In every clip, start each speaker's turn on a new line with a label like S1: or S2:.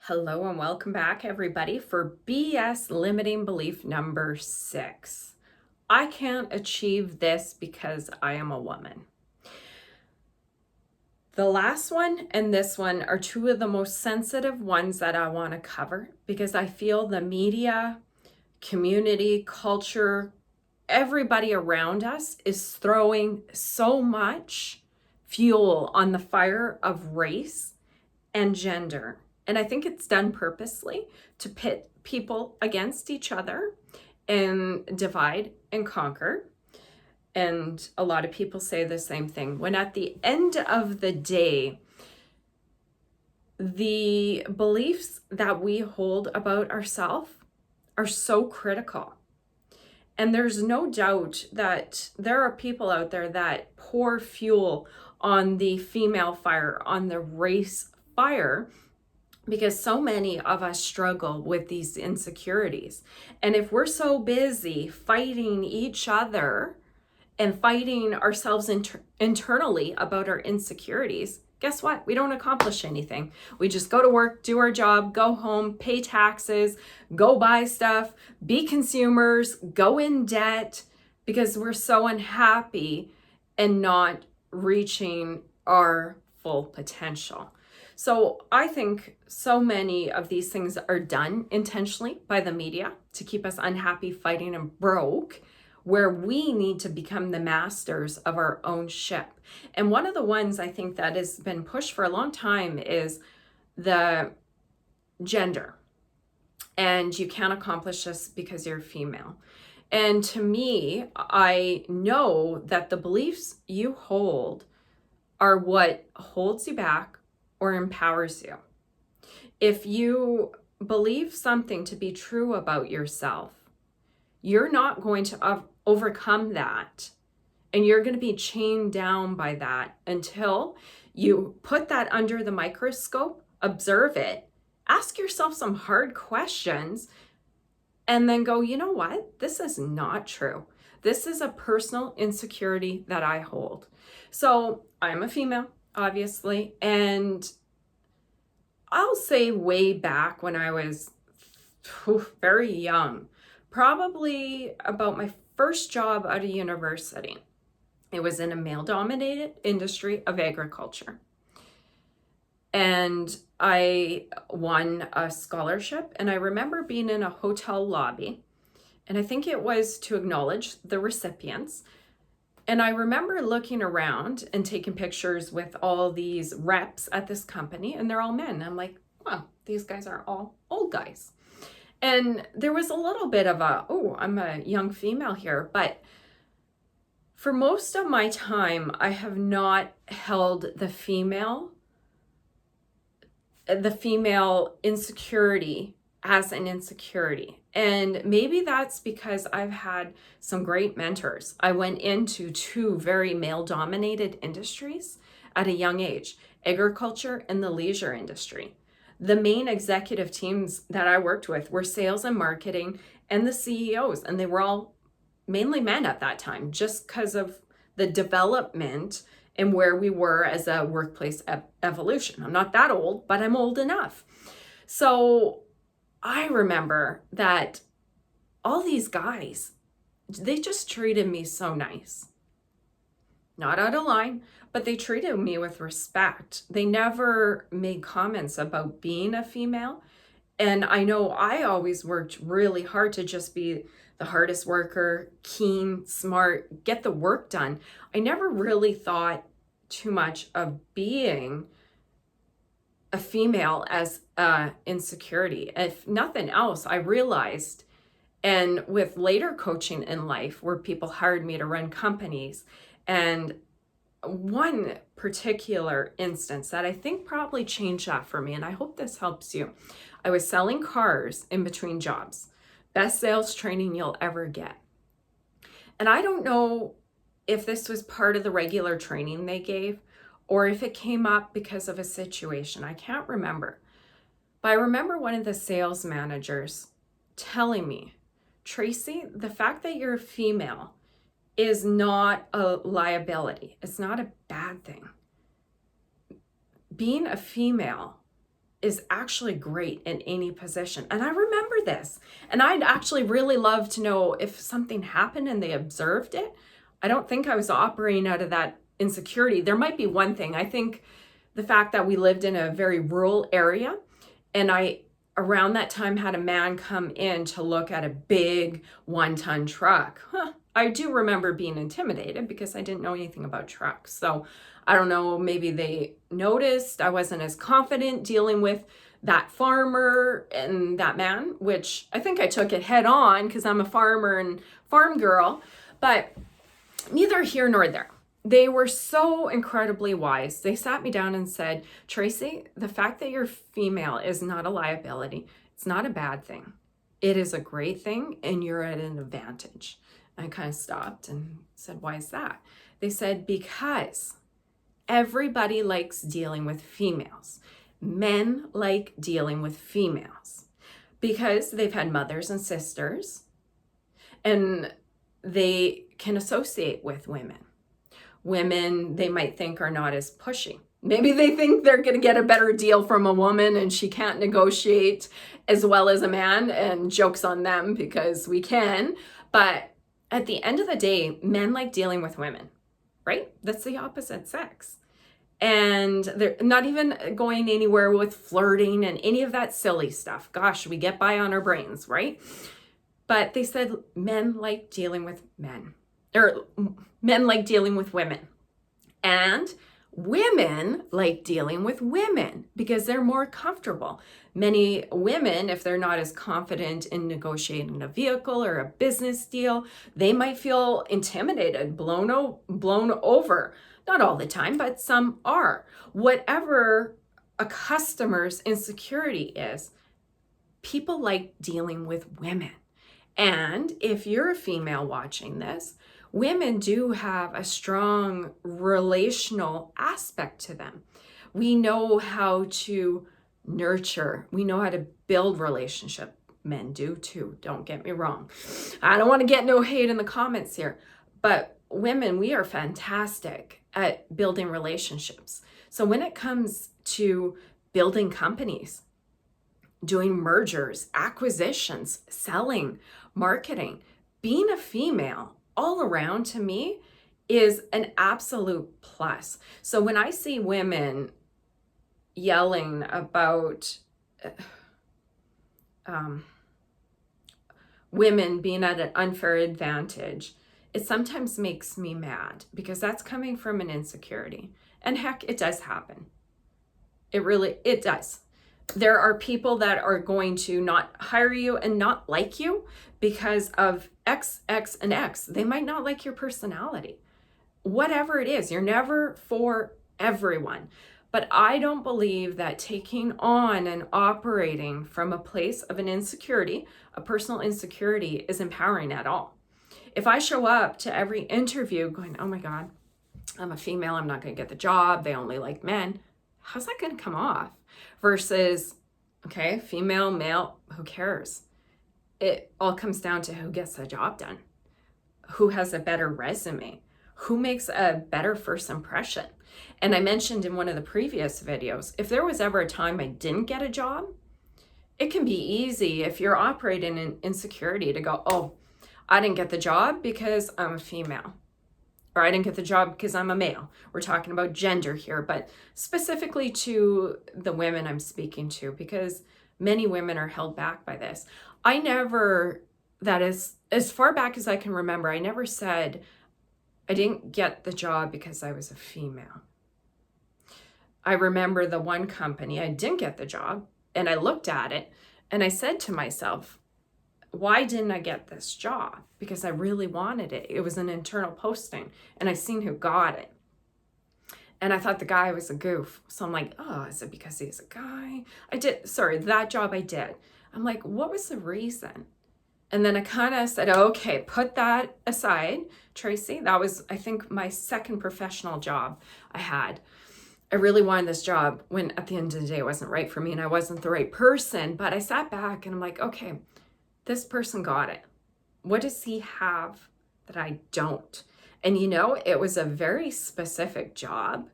S1: Hello and welcome back, everybody, for BS limiting belief number 6. I can't achieve this because I am a woman. The last one and this one are two of the most sensitive ones that I want to cover because I feel the media, community, culture, everybody around us is throwing so much fuel on the fire of race and gender. And I think it's done purposely to pit people against each other and divide and conquer. And a lot of people say the same thing. When at the end of the day, the beliefs that we hold about ourselves are so critical. And there's no doubt that there are people out there that pour fuel on the female fire, on the race fire, because so many of us struggle with these insecurities. And if we're so busy fighting each other and fighting ourselves internally about our insecurities, guess what? We don't accomplish anything. We just go to work, do our job, go home, pay taxes, go buy stuff, be consumers, go in debt, because we're so unhappy and not reaching our full potential. So I think so many of these things are done intentionally by the media to keep us unhappy, fighting, and broke, where we need to become the masters of our own ship. And one of the ones I think that has been pushed for a long time is the gender. And you can't accomplish this because you're female. And to me, I know that the beliefs you hold are what holds you back or empowers you. If you believe something to be true about yourself, you're not going to overcome that, and you're going to be chained down by that until you put that under the microscope, observe it, ask yourself some hard questions, and then go, you know what? This is not true. This is a personal insecurity that I hold. So I'm a female, obviously, and I'll say way back when I was very young, probably about my first job out of university. It was in a male-dominated industry of agriculture. And I won a scholarship, and I remember being in a hotel lobby, and I think it was to acknowledge the recipients. And I remember looking around and taking pictures with all these reps at this company, and they're all men. I'm like, wow, these guys are all old guys. And there was a little bit of I'm a young female here. But for most of my time, I have not held the female insecurity as an insecurity. And maybe that's because I've had some great mentors. I went into two very male-dominated industries at a young age, agriculture and the leisure industry. The main executive teams that I worked with were sales and marketing and the CEOs, and they were all mainly men at that time, just because of the development and where we were as a workplace evolution. I'm not that old, but I'm old enough. So I remember that all these guys, they just treated me so nice. Not out of line, but they treated me with respect. They never made comments about being a female. And I know I always worked really hard to just be the hardest worker, keen, smart, get the work done. I never really thought too much of being a female as insecurity. If nothing else, I realized, and with later coaching in life where people hired me to run companies, and one particular instance that I think probably changed that for me, and I hope this helps you. I was selling cars in between jobs. Best sales training you'll ever get. And I don't know if this was part of the regular training they gave or if it came up because of a situation. I can't remember. But I remember one of the sales managers telling me, Tracy, the fact that you're a female is not a liability. It's not a bad thing. Being a female is actually great in any position. And I remember this. And I'd actually really love to know if something happened and they observed it. I don't think I was operating out of that insecurity. There might be one thing. I think the fact that we lived in a very rural area, and I around that time had a man come in to look at a big 1-ton truck. I do remember being intimidated because I didn't know anything about trucks. So I don't know, maybe they noticed I wasn't as confident dealing with that farmer and that man, which I think I took it head on because I'm a farmer and farm girl, but neither here nor there. They were so incredibly wise. They sat me down and said, Tracy, the fact that you're female is not a liability. It's not a bad thing. It is a great thing, and you're at an advantage. I kind of stopped and said, why is that? They said, because everybody likes dealing with females. Men like dealing with females because they've had mothers and sisters, and they can associate with women. Women, they might think, are not as pushy. Maybe they think they're going to get a better deal from a woman and she can't negotiate as well as a man, and jokes on them because we can. But at the end of the day, men like dealing with women, right? That's the opposite sex. And they're not even going anywhere with flirting and any of that silly stuff. Gosh, we get by on our brains, right? But they said men like dealing with men, or men like dealing with women. And women like dealing with women because they're more comfortable. Many women, if they're not as confident in negotiating a vehicle or a business deal, they might feel intimidated, blown over. Not all the time, but some are. Whatever a customer's insecurity is, people like dealing with women. And if you're a female watching this, women do have a strong relational aspect to them. We know how to nurture. We know how to build relationship. Men do too, don't get me wrong. I don't want to get no hate in the comments here, but women, we are fantastic at building relationships. So when it comes to building companies, doing mergers, acquisitions, selling, marketing, being a female all around to me is an absolute plus. So when I see women yelling about women being at an unfair advantage, it sometimes makes me mad because that's coming from an insecurity. And heck, it does happen. It does. There are people that are going to not hire you and not like you because of X, and X. They might not like your personality. Whatever it is, you're never for everyone. But I don't believe that taking on and operating from a place of an insecurity, a personal insecurity, is empowering at all. If I show up to every interview going, oh my God, I'm a female, I'm not going to get the job, they only like men, how's that going to come off? Versus, okay, female, male, who cares? It all comes down to who gets the job done, who has a better resume, who makes a better first impression. And I mentioned in one of the previous videos, if there was ever a time I didn't get a job, it can be easy if you're operating in insecurity to go, oh, I didn't get the job because I'm a female. Or I didn't get the job because I'm a male. We're talking about gender here, but specifically to the women I'm speaking to, because many women are held back by this. That is, as far back as I can remember, I never said I didn't get the job because I was a female. I remember the one company, I didn't get the job, and I looked at it and I said to myself, why didn't I get this job? Because I really wanted it. It was an internal posting and I seen who got it. And I thought the guy was a goof. So I'm like, oh, is it because he's a guy? That job I did. I'm like, what was the reason? And then I kind of said, okay, put that aside, Tracy. That was, I think, my second professional job I had. I really wanted this job when at the end of the day, it wasn't right for me and I wasn't the right person. But I sat back and I'm like, okay, this person got it. What does he have that I don't? And it was a very specific job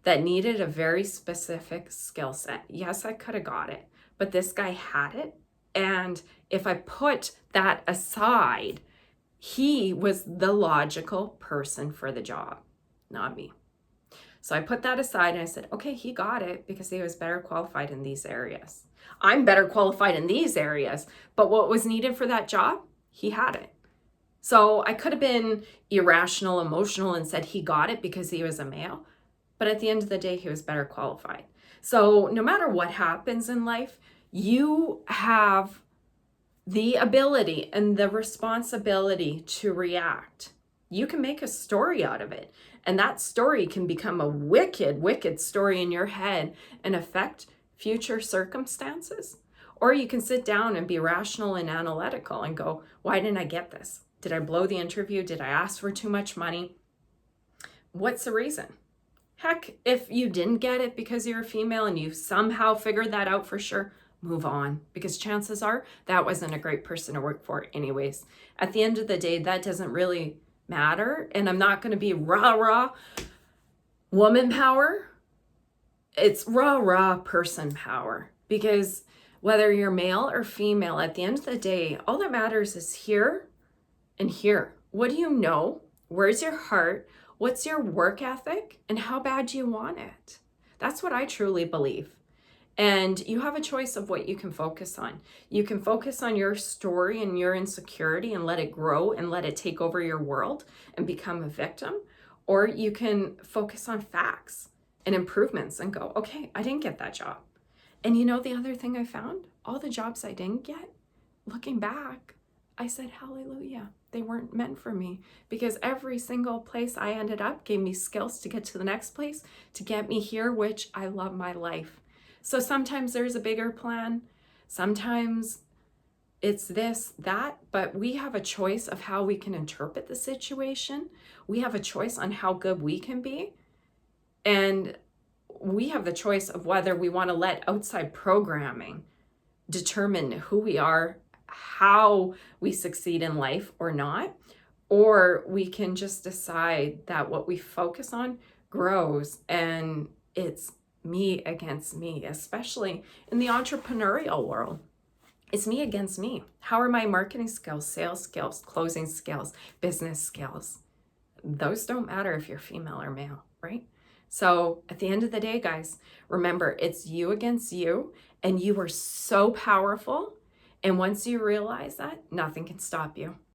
S1: that needed a very specific skill set. Yes, I could have got it, but this guy had it. And if I put that aside, he was the logical person for the job, not me. So I put that aside and I said, okay, he got it because he was better qualified in these areas. I'm better qualified in these areas, but what was needed for that job, he had it. So I could have been irrational, emotional, and said he got it because he was a male. But at the end of the day, he was better qualified. So no matter what happens in life, you have the ability and the responsibility to react. You can make a story out of it. And that story can become a wicked, wicked story in your head and affect future circumstances. Or you can sit down and be rational and analytical and go, why didn't I get this? Did I blow the interview? Did I ask for too much money? What's the reason? Heck, if you didn't get it because you're a female and you somehow figured that out for sure, move on, because chances are that wasn't a great person to work for anyways. At the end of the day, that doesn't really matter. And I'm not going to be rah woman power. It's rah person power, because whether you're male or female, at the end of the day, all that matters is here and here. What do you know? Where's your heart? What's your work ethic? And how bad do you want it? That's what I truly believe. And you have a choice of what you can focus on. You can focus on your story and your insecurity and let it grow and let it take over your world and become a victim. Or you can focus on facts and improvements and go, okay, I didn't get that job. And you know the other thing I found? All the jobs I didn't get, looking back, I said, hallelujah, they weren't meant for me, because every single place I ended up gave me skills to get to the next place, to get me here, which I love my life. So sometimes there's a bigger plan. Sometimes it's this, that, but we have a choice of how we can interpret the situation. We have a choice on how good we can be. And we have the choice of whether we want to let outside programming determine who we are, how we succeed in life or not, or we can just decide that what we focus on grows, and it's me against me, especially in the entrepreneurial world. It's me against me. How are my marketing skills, sales skills, closing skills, business skills? Those don't matter if you're female or male, right? So at the end of the day, guys, remember, it's you against you, and you are so powerful. And once you realize that, nothing can stop you.